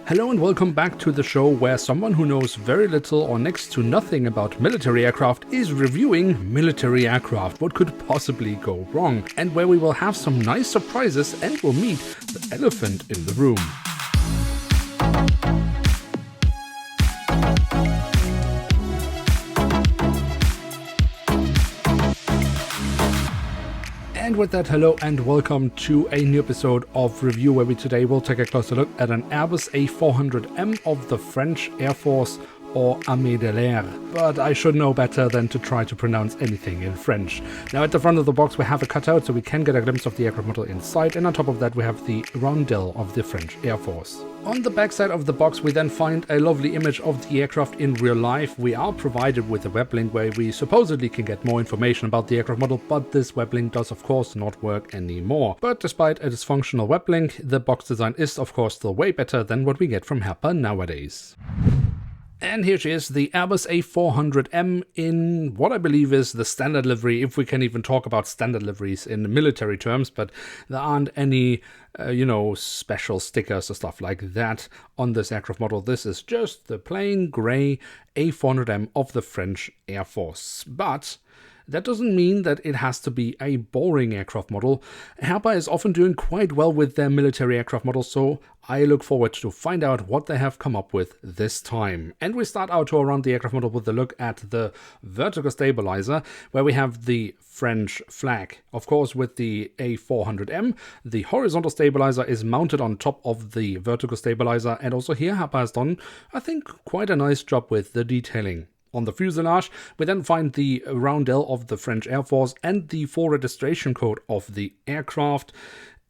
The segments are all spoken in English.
Hello and welcome back to the show where someone who knows very little or next to nothing about military aircraft is reviewing military aircraft. What could possibly go wrong? And where we will have some nice surprises and will meet the elephant in the room. And with that, hello and welcome to a new episode of Review, where we today will take a closer look at an Airbus A400M of the French Air Force, or Armée de l'Air. But I should know better than to try to pronounce anything in French. Now at the front of the box we have a cutout so we can get a glimpse of the aircraft model inside, and on top of that we have the roundel of the French Air Force. On the backside of the box we then find a lovely image of the aircraft in real life. We are provided with a web link where we supposedly can get more information about the aircraft model, but this web link does of course not work anymore. But despite a dysfunctional web link, the box design is of course still way better than what we get from Herpa nowadays. And here she is, the Airbus A400M in what I believe is the standard livery, if we can even talk about standard liveries in military terms, but there aren't any, special stickers or stuff like that on this aircraft model. This is just the plain grey A400M of the French Air Force. But that doesn't mean that it has to be a boring aircraft model. Herpa is often doing quite well with their military aircraft models, so I look forward to find out what they have come up with this time. And we start our tour around the aircraft model with a look at the vertical stabilizer, where we have the French flag. Of course, with the A400M, the horizontal stabilizer is mounted on top of the vertical stabilizer, and also here Herpa has done, I think, quite a nice job with the detailing. On the fuselage, we then find the roundel of the French Air Force and the full registration code of the aircraft.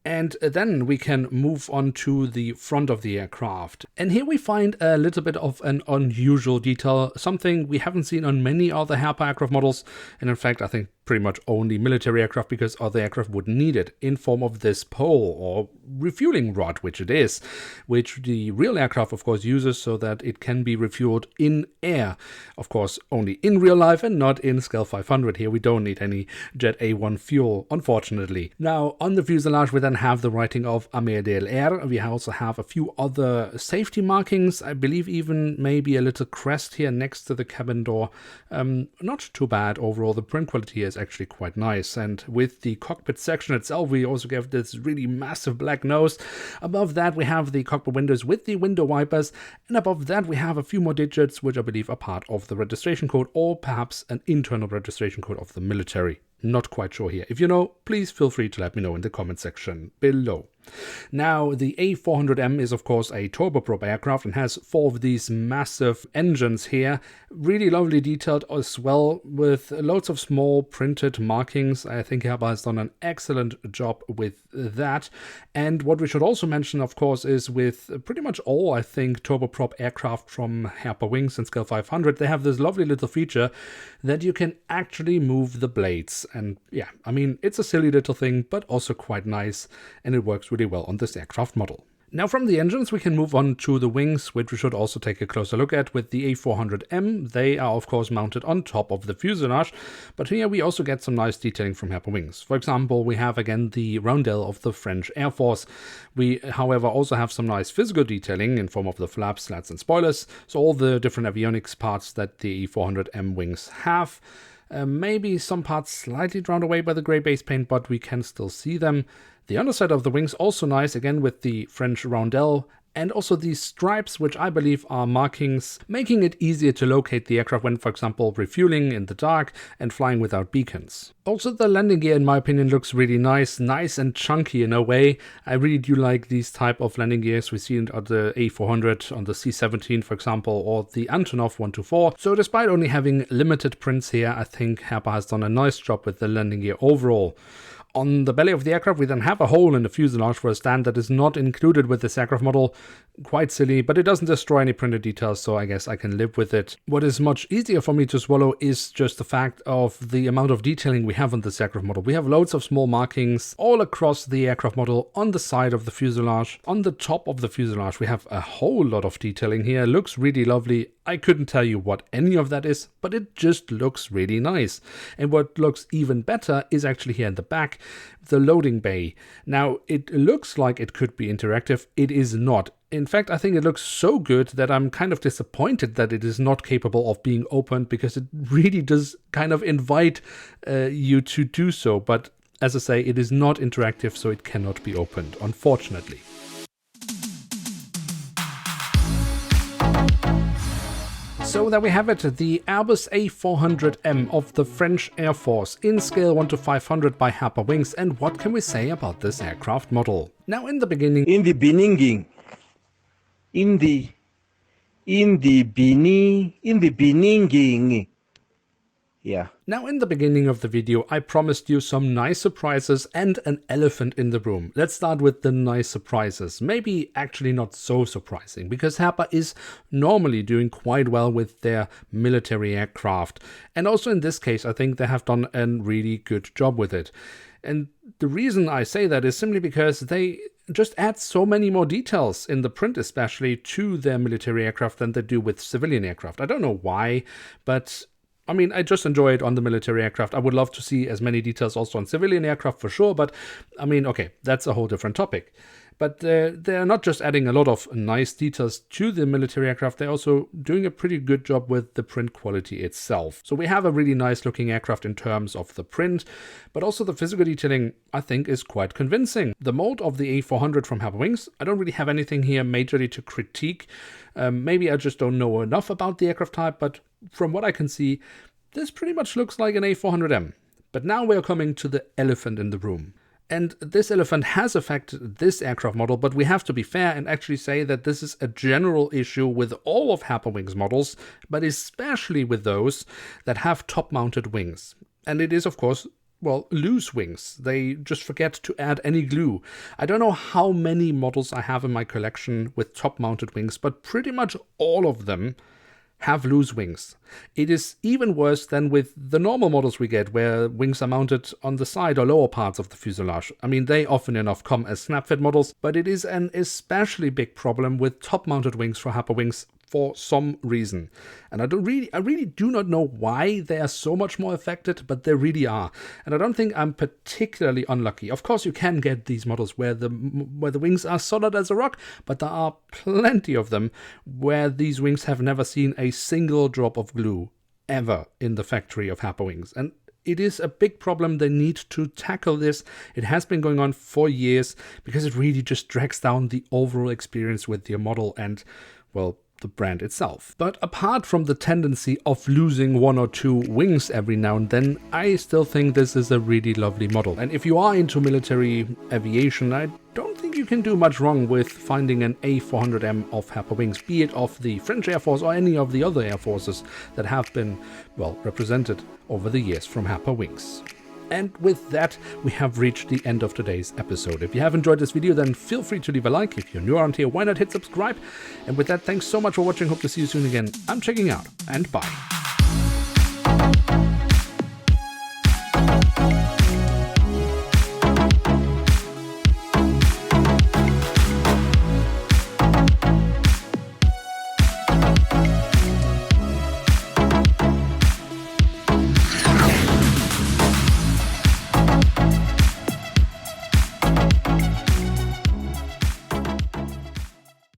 And then we can move on to the front of the aircraft. And here we find a little bit of an unusual detail, something we haven't seen on many other Herpa aircraft models. And in fact, I think pretty much only military aircraft, because other aircraft would need it in form of this pole or refueling rod, which it is, which the real aircraft of course uses so that it can be refueled in air. Of course, only in real life and not in Scale 500. Here we don't need any Jet A1 fuel, unfortunately. Now on the fuselage we then have the writing of Armée de l'Air. We also have a few other safety markings, I believe even maybe a little crest here next to the cabin door. Not too bad overall. The print quality is actually quite nice, and with the cockpit section itself we also get this really massive black nose. Above that we have the cockpit windows with the window wipers, and above that we have a few more digits which I believe are part of the registration code, or perhaps an internal registration code of the military. Not quite sure here. If you know, please feel free to let me know in the comment section below. Now, the A400M is of course a turboprop aircraft and has 4 of these massive engines here. Really lovely detailed as well, with loads of small printed markings. I think Herpa has done an excellent job with that. And what we should also mention, of course, is with pretty much all, I think, turboprop aircraft from Herpa Wings and Scale 500, they have this lovely little feature that you can actually move the blades. And yeah, I mean, it's a silly little thing, but also quite nice, and it works really well on this aircraft model. Now from the engines we can move on to the wings, which we should also take a closer look at with the A400M. They are of course mounted on top of the fuselage, but here we also get some nice detailing from Herpa Wings. For example, we have again the roundel of the French Air Force. We however also have some nice physical detailing in form of the flaps, slats and spoilers, so all the different avionics parts that the A400M wings have. Maybe some parts slightly drowned away by the grey base paint, but we can still see them. The underside of the wings also nice, again with the French roundel, and also these stripes, which I believe are markings, making it easier to locate the aircraft when, for example, refueling in the dark and flying without beacons. Also, the landing gear, in my opinion, looks really nice and chunky in a way. I really do like these type of landing gears. We see it on the A400, on the C-17, for example, or the Antonov 124. So despite only having limited prints here, I think Herpa has done a nice job with the landing gear overall. On the belly of the aircraft we then have a hole in the fuselage for a stand that is not included with this aircraft model. Quite silly, but it doesn't destroy any printed details, so I guess I can live with it. What is much easier for me to swallow is just the fact of the amount of detailing we have on this aircraft model. We have loads of small markings all across the aircraft model, on the side of the fuselage, on the top of the fuselage. We have a whole lot of detailing here. It looks really lovely. I couldn't tell you what any of that is, but it just looks really nice. And what looks even better is actually here in the back, the loading bay. Now, it looks like it could be interactive. It is not. In fact, I think it looks so good that I'm kind of disappointed that it is not capable of being opened, because it really does kind of invite you to do so. But as I say, it is not interactive, so it cannot be opened, unfortunately. So there we have it, the Airbus A400M of the French Air Force in scale 1 to 500 by Herpa Wings. And what can we say about this aircraft model? Now in the beginning, yeah. Now in the beginning of the video, I promised you some nice surprises and an elephant in the room. Let's start with the nice surprises. Maybe actually not so surprising, because Herpa is normally doing quite well with their military aircraft. And also in this case, I think they have done a really good job with it. And the reason I say that is simply because they just add so many more details in the print, especially to their military aircraft, than they do with civilian aircraft. I don't know why, but I mean, I just enjoy it on the military aircraft. I would love to see as many details also on civilian aircraft for sure, but I mean, okay, that's a whole different topic. But they're not just adding a lot of nice details to the military aircraft, they're also doing a pretty good job with the print quality itself. So we have a really nice looking aircraft in terms of the print, but also the physical detailing, I think, is quite convincing. The mold of the A400 from Herpa Wings, I don't really have anything here majorly to critique. Maybe I just don't know enough about the aircraft type, but from what I can see, this pretty much looks like an A400M. But now we're coming to the elephant in the room. And this elephant has affected this aircraft model, but we have to be fair and actually say that this is a general issue with all of Herpa Wings models, but especially with those that have top-mounted wings. And it is, of course, well, loose wings. They just forget to add any glue. I don't know how many models I have in my collection with top-mounted wings, but pretty much all of them have loose wings. It is even worse than with the normal models we get, where wings are mounted on the side or lower parts of the fuselage. I mean, they often enough come as snap-fit models, but it is an especially big problem with top-mounted wings for Herpa Wings for some reason. And I really do not know why they are so much more affected, but they really are. And I don't think I'm particularly unlucky. Of course, you can get these models where the wings are solid as a rock, but there are plenty of them where these wings have never seen a single drop of glue ever in the factory of Herpa Wings. And it is a big problem. They need to tackle this. It has been going on for years, because it really just drags down the overall experience with your model and, well, the brand itself. But apart from the tendency of losing one or two wings every now and then, I still think this is a really lovely model. And if you are into military aviation, I don't think you can do much wrong with finding an A400M of Herpa Wings, be it of the French Air Force or any of the other air forces that have been, well, represented over the years from Herpa Wings. And with that, we have reached the end of today's episode. If you have enjoyed this video, then feel free to leave a like. If you're new around here, why not hit subscribe? And with that, thanks so much for watching. Hope to see you soon again. I'm checking out, and bye.